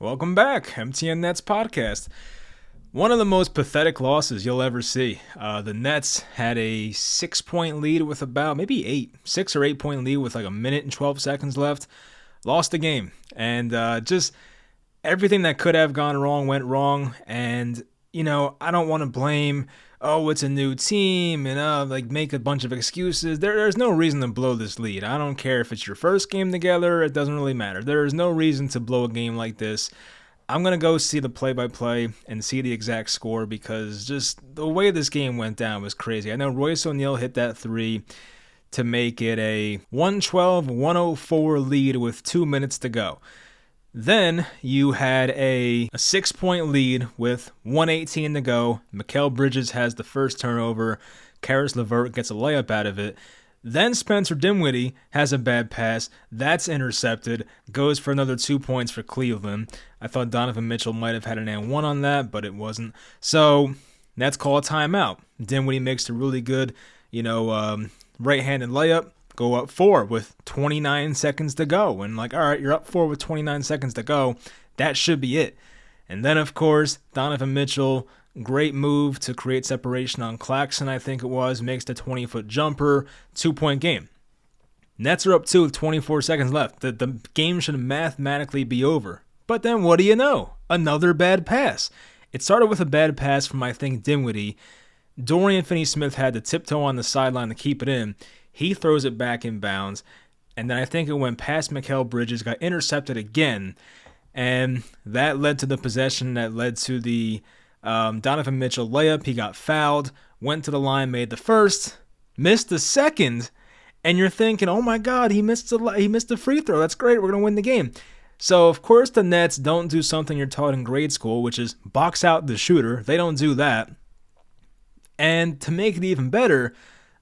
Welcome back, MTN Nets podcast. One of the most pathetic losses you'll ever see. The Nets had a 6-point lead with about maybe 6 or 8 point lead with like a minute and 12 seconds left. Lost the game. And just everything that could have gone wrong went wrong. And, I don't want to blame, it's a new team and make a bunch of excuses. There's no reason to blow this lead. I don't care if it's your first game together. It doesn't really matter. There is no reason to blow a game like this. I'm going to go see the play-by-play and see the exact score because just the way this game went down was crazy. I know Royce O'Neal hit that three to make it a 112-104 lead with 2 minutes to go. Then you had a 6-point lead with 118 to go. Mikal Bridges has the first turnover. Karis LeVert gets a layup out of it. Then Spencer Dinwiddie has a bad pass. That's intercepted. Goes for another 2 points for Cleveland. I thought Donovan Mitchell might have had an and one on that, but it wasn't. So Nets call a timeout. Dinwiddie makes a really good, right-handed layup. Go up 4 with 29 seconds to go. And all right, you're up 4 with 29 seconds to go. That should be it. And then, of course, Donovan Mitchell, great move to create separation on Claxton, I think it was, makes the 20-foot jumper, 2-point game. Nets are up 2 with 24 seconds left. The game should mathematically be over. But then what do you know? Another bad pass. It started with a bad pass from, I think, Dinwiddie. Dorian Finney-Smith had to tiptoe on the sideline to keep it in. He throws it back in bounds. And then I think it went past Mikal Bridges, got intercepted again. And that led to the possession that led to the Donovan Mitchell layup. He got fouled, went to the line, made the first, missed the second. And you're thinking, oh my God, he missed the free throw. That's great. We're going to win the game. So, of course, the Nets don't do something you're taught in grade school, which is box out the shooter. They don't do that. And to make it even better,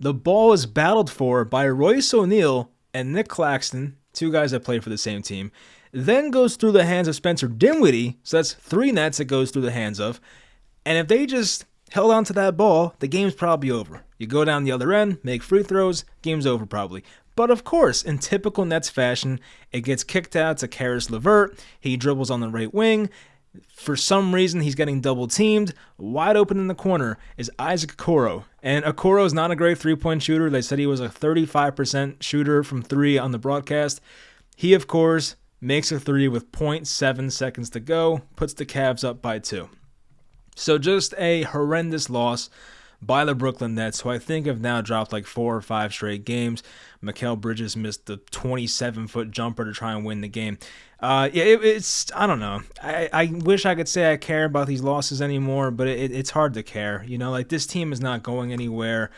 the ball is battled for by Royce O'Neal and Nick Claxton, two guys that played for the same team, then goes through the hands of Spencer Dinwiddie, so that's 3 Nets it goes through the hands of. And if they just held on to that ball, the game's probably over. You go down the other end, make free throws, game's over probably. But of course, in typical Nets fashion, it gets kicked out to Karis LeVert. He dribbles on the right wing. For some reason, he's getting double teamed. Wide open in the corner is Isaac Okoro. And Okoro is not a great three-point shooter. They said he was a 35% shooter from 3 on the broadcast. He, of course, makes a 3 with 0.7 seconds to go, puts the Cavs up by 2. So just a horrendous loss by the Brooklyn Nets, who I think have now dropped 4 or 5 straight games. Mikal Bridges missed the 27-foot jumper to try and win the game. It's I don't know. I wish I could say I care about these losses anymore, but it's hard to care. This team is not going anywhere.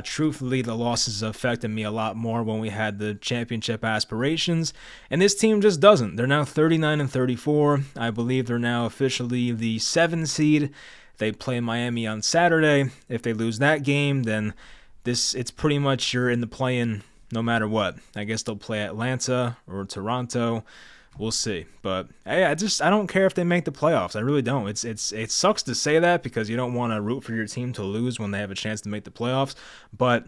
Truthfully, the losses affected me a lot more when we had the championship aspirations, and this team just doesn't. They're now 39-34. I believe they're now officially the 7 seed. They play Miami on Saturday. If they lose that game, then it's pretty much you're in the play-in no matter what. I guess they'll play Atlanta or Toronto. We'll see. But hey, I don't care if they make the playoffs. I really don't. It sucks to say that because you don't want to root for your team to lose when they have a chance to make the playoffs. But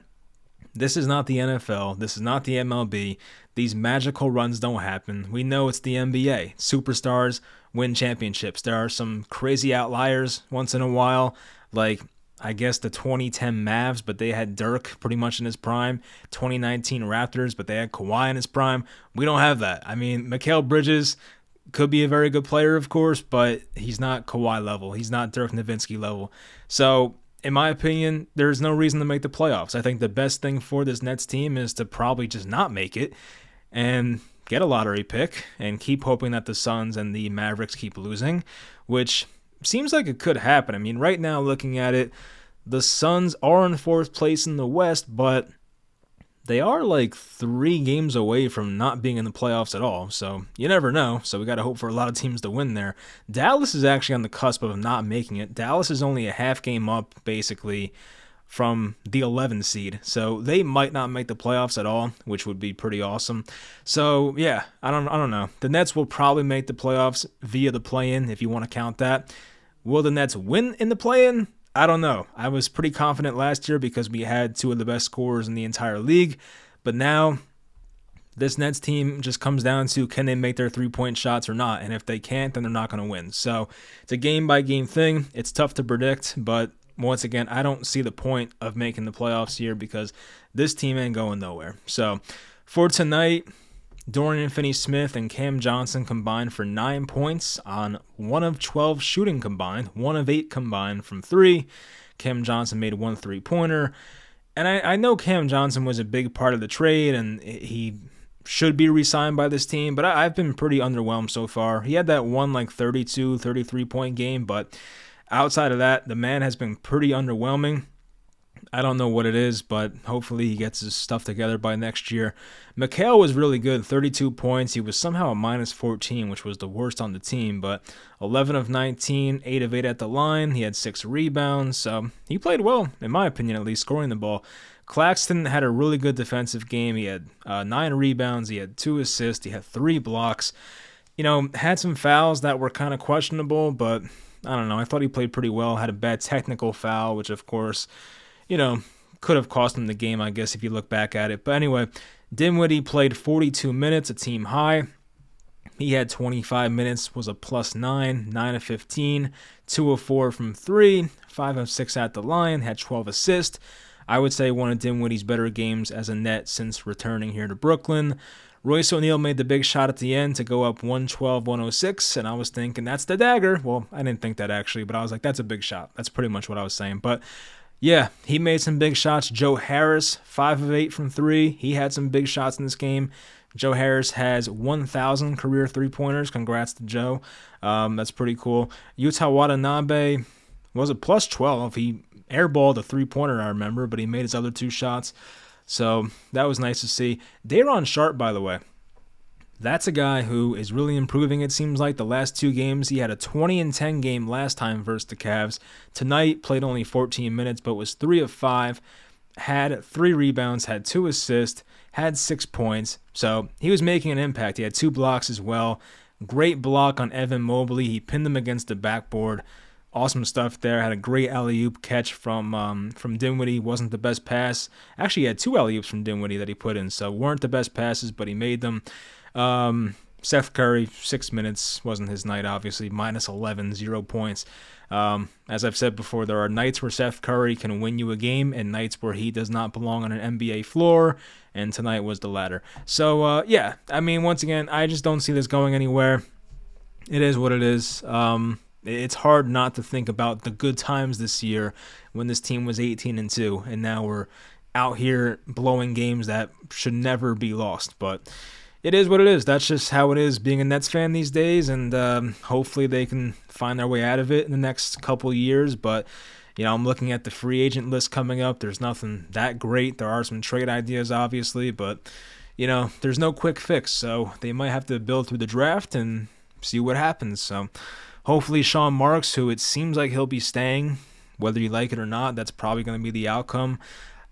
this is not the NFL. This is not the MLB. These magical runs don't happen. We know it's the NBA. Superstars win championships. There are some crazy outliers once in a while, like I guess the 2010 Mavs, but they had Dirk pretty much in his prime. 2019 Raptors, but they had Kawhi in his prime. We don't have that. I mean, Mikal Bridges could be a very good player, of course, but he's not Kawhi level. He's not Dirk Nowitzki level. So, in my opinion, there's no reason to make the playoffs. I think the best thing for this Nets team is to probably just not make it and get a lottery pick and keep hoping that the Suns and the Mavericks keep losing, which seems like it could happen. I mean, right now, looking at it, the Suns are in 4th place in the West, but they are 3 games away from not being in the playoffs at all. So you never know. So we got to hope for a lot of teams to win there. Dallas is actually on the cusp of not making it. Dallas is only a half game up, basically, from the 11 seed. So they might not make the playoffs at all, which would be pretty awesome. So yeah, I don't know. The Nets will probably make the playoffs via the play-in, if you want to count that. Will the Nets win in the play-in? I don't know. I was pretty confident last year because we had 2 of the best scorers in the entire league. But now, This Nets team just comes down to, can they make their three-point shots or not? And if they can't, then they're not going to win. So it's a game-by-game thing. It's tough to predict, but once again, I don't see the point of making the playoffs here because this team ain't going nowhere. So for tonight, Dorian Finney-Smith and Cam Johnson combined for 9 points on 1 of 12 shooting combined, 1 of 8 combined from 3. Cam Johnson made 1 3-pointer. And I know Cam Johnson was a big part of the trade, and he should be re-signed by this team, but I've been pretty underwhelmed so far. He had that one 32, 33-point game, but outside of that, the man has been pretty underwhelming. I don't know what it is, but hopefully he gets his stuff together by next year. Mikal was really good, 32 points. He was somehow a minus 14, which was the worst on the team, but 11 of 19, 8 of 8 at the line. He had 6 rebounds, so he played well, in my opinion at least, scoring the ball. Claxton had a really good defensive game. He had 9 rebounds. He had 2 assists. He had 3 blocks. Had some fouls that were kind of questionable, but I don't know. I thought he played pretty well. Had a bad technical foul, which of course, could have cost him the game, I guess, if you look back at it. But anyway, Dinwiddie played 42 minutes, a team high. He had 25 minutes, was a plus 9, 9 of 15, 2 of 4 from 3, 5 of 6 at the line, had 12 assists. I would say one of Dinwiddie's better games as a net since returning here to Brooklyn. Royce O'Neal made the big shot at the end to go up 112-106, and I was thinking, that's the dagger. Well, I didn't think that actually, but I was like, that's a big shot. That's pretty much what I was saying. But yeah, he made some big shots. Joe Harris, 5 of 8 from 3. He had some big shots in this game. Joe Harris has 1,000 career three-pointers. Congrats to Joe. That's pretty cool. Yuta Watanabe was a plus 12. He airballed a three-pointer, I remember, but he made his other 2 shots. So that was nice to see. Day'Ron Sharpe, by the way, that's a guy who is really improving, it seems like. The last 2 games, he had a 20-10 game last time versus the Cavs. Tonight, played only 14 minutes, but was 3 of 5, had 3 rebounds, had 2 assists, had 6 points. So he was making an impact. He had 2 blocks as well. Great block on Evan Mobley. He pinned him against the backboard. Awesome stuff there. Had a great alley-oop catch from Dinwiddie. Wasn't the best pass. Actually, he had 2 alley-oops from Dinwiddie that he put in. So weren't the best passes, but he made them. Seth Curry, 6 minutes. Wasn't his night, obviously. Minus 11, 0 points. As I've said before, there are nights where Seth Curry can win you a game and nights where he does not belong on an NBA floor, and tonight was the latter. So, yeah, I mean, once again, I just don't see this going anywhere. It is what it is. It's hard not to think about the good times this year when this team was 18-2, and now we're out here blowing games that should never be lost. But it is what it is. That's just how it is being a Nets fan these days, and hopefully they can find their way out of it in the next couple years. But I'm looking at the free agent list coming up. There's nothing that great. There are some trade ideas, obviously, but there's no quick fix. So they might have to build through the draft and see what happens. So hopefully Sean Marks, who it seems like he'll be staying, whether you like it or not, that's probably going to be the outcome.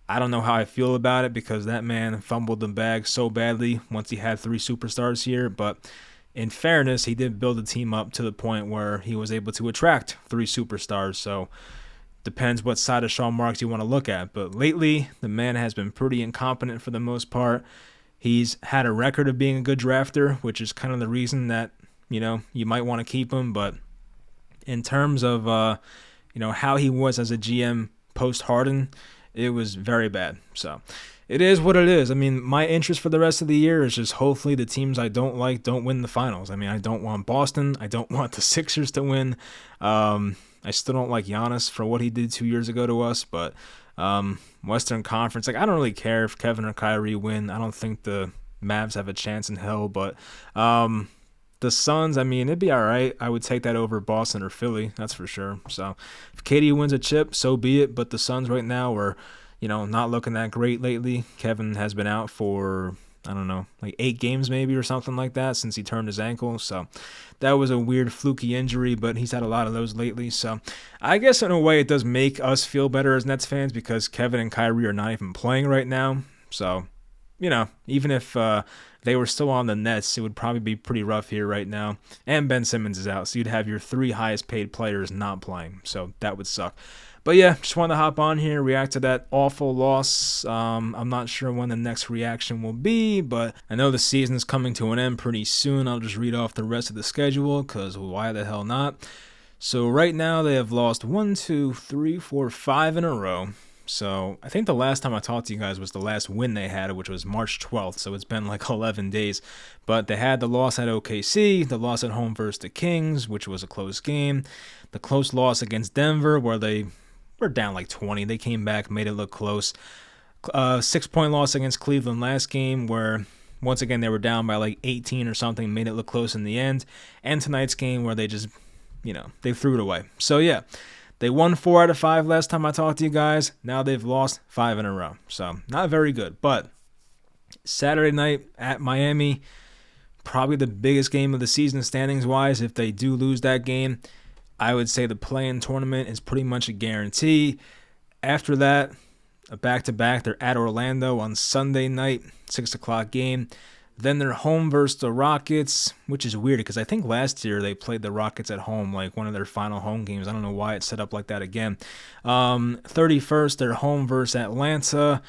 I don't know how I feel about it because that man fumbled the bag so badly once he had 3 superstars here. But in fairness, he did build the team up to the point where he was able to attract 3 superstars. So depends what side of Sean Marks you want to look at. But lately, the man has been pretty incompetent for the most part. He's had a record of being a good drafter, which is kind of the reason that you might want to keep him, but in terms of, how he was as a GM post-Harden, it was very bad. So it is what it is. I mean, my interest for the rest of the year is just hopefully the teams I don't like don't win the finals. I mean, I don't want Boston. I don't want the Sixers to win. I still don't like Giannis for what he did 2 years ago to us, but Western Conference, I don't really care if Kevin or Kyrie win. I don't think the Mavs have a chance in hell, but the Suns, I mean, it'd be all right. I would take that over Boston or Philly, that's for sure. So if KD wins a chip, so be it. But the Suns right now are, not looking that great lately. Kevin has been out for, 8 games maybe or something like that since he turned his ankle. So that was a weird fluky injury, but he's had a lot of those lately. So I guess in a way it does make us feel better as Nets fans because Kevin and Kyrie are not even playing right now. So even if they were still on the Nets, it would probably be pretty rough here right now. And Ben Simmons is out, so you'd have your 3 highest paid players not playing. So that would suck. But yeah, just wanted to hop on here, react to that awful loss. I'm not sure when the next reaction will be, but I know the season's coming to an end pretty soon. I'll just read off the rest of the schedule, because why the hell not? So right now they have lost 1, 2, 3, 4, 5 in a row. So I think the last time I talked to you guys was the last win they had, which was March 12th. So it's been like 11 days. But they had the loss at OKC, the loss at home versus the Kings, which was a close game, the close loss against Denver where they were down like 20. They came back, made it look close. 6-point loss against Cleveland last game where once again they were down by like 18 or something, made it look close in the end. And tonight's game where they just, they threw it away. So yeah, they won 4 out of 5 last time I talked to you guys. Now they've lost 5 in a row. So not very good. But Saturday night at Miami, probably the biggest game of the season standings wise. If they do lose that game, I would say the play-in tournament is pretty much a guarantee. After that, a back-to-back. They're at Orlando on Sunday night, 6 o'clock game. Then they're home versus the Rockets, which is weird because I think last year they played the Rockets at home, like one of their final home games. I don't know why it's set up like that again. 31st, they're home versus Atlanta.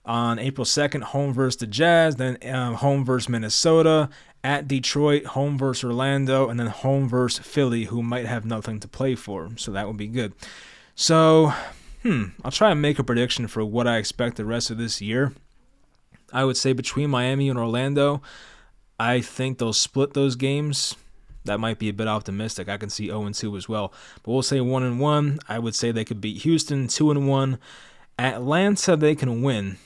On April 2nd, home versus the Jazz. Then home versus Minnesota. At Detroit, home versus Orlando. And then home versus Philly, who might have nothing to play for. So that would be good. So, I'll try and make a prediction for what I expect the rest of this year. I would say between Miami and Orlando, I think they'll split those games. That might be a bit optimistic. I can see 0-2 as well. But we'll say 1-1. I would say they could beat Houston 2-1. Atlanta, they can win.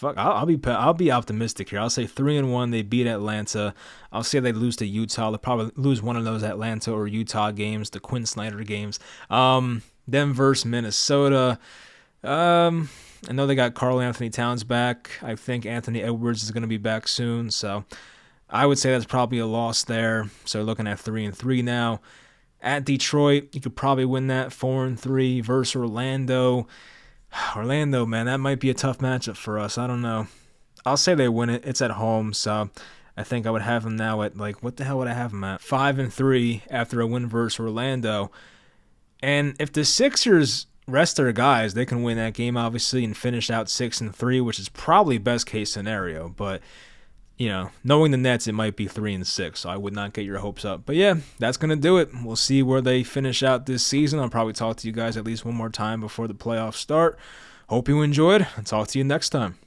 I'll be optimistic here. I'll say 3-1. They beat Atlanta. I'll say they lose to Utah. They'll probably lose one of those Atlanta or Utah games, the Quinn Snyder games. Then versus Minnesota. I know they got Karl Anthony Towns back. I think Anthony Edwards is going to be back soon. So I would say that's probably a loss there. So looking at 3-3 now. At Detroit, you could probably win that 4-3 versus Orlando. Orlando, man, that might be a tough matchup for us. I don't know. I'll say they win it. It's at home, so I think I would have them now at, what the hell would I have them at? 5-3 after a win versus Orlando. And if the Sixers rest their guys, they can win that game, obviously, and finish out 6-3, which is probably best case scenario. But, knowing the Nets, it might be 3-6, so I would not get your hopes up. But yeah, that's going to do it. We'll see where they finish out this season. I'll probably talk to you guys at least one more time before the playoffs start. Hope you enjoyed. I'll talk to you next time.